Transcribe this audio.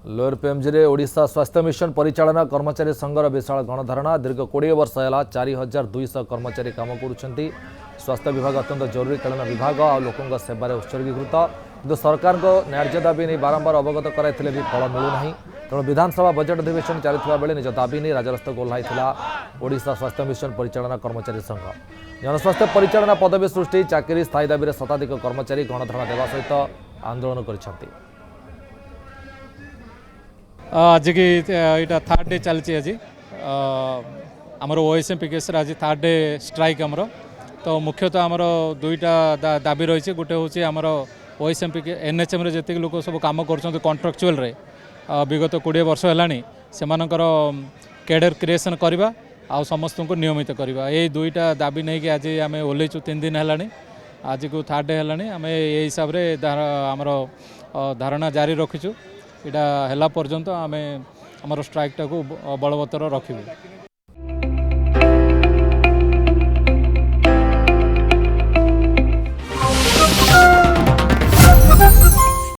Lower PMG Odisha स्वास्थ्य mission परिचालना कर्मचारी संघर विशाल गणधारणा दीर्घ 20 वर्ष है 4200 कर्मचारी काम कर स्वास्थ्य विभाग अत्यंत जरूरीकालीन विभाग आ लोकों सेवार उत्सर्गीकृत किंतु सरकार न्याय्य दाबी नहीं बारंबार अवगत कराई भी फल मिलूना तेणु विधानसभा बजेट अधिवेशन चलता बेले निज दाबी नहीं राजरास्ता ओह्लाई ओडिशा स्वास्थ्य मिशन परिचालना कर्मचारी संघ जनस्वास्थ्य परिचालना पदवी सृष्टि चाकरी स्थायी दाबी शताधिक कर्मचारी गणधारणा देवा सहित आंदोलन कर आज की यहाँ थर्ड डे चलती आज आमर ओएसएम पीकेएस आज थर्ड डे स्ट्राइक आमर तो मुख्यतः आमर दुईटा दाबी रही गोटे हूँ आमर ओएसएम पीके एनएचएम जी लोक सब कम कर कॉन्ट्रैक्चुअल विगत 20 वर्ष है से कैडर क्रिएशन करवा आ समस्त को नियमित करवा ये दुईटा दाबी नहीं कि आज आम ओल्लैचु 3 दिन है आज को थर्ड डे है आम ये हिसाब से आमर धारणा जारी रखीचु इटा है पर्यंत आम आमर स्ट्राइक टाक बलवत्तर रखिबु।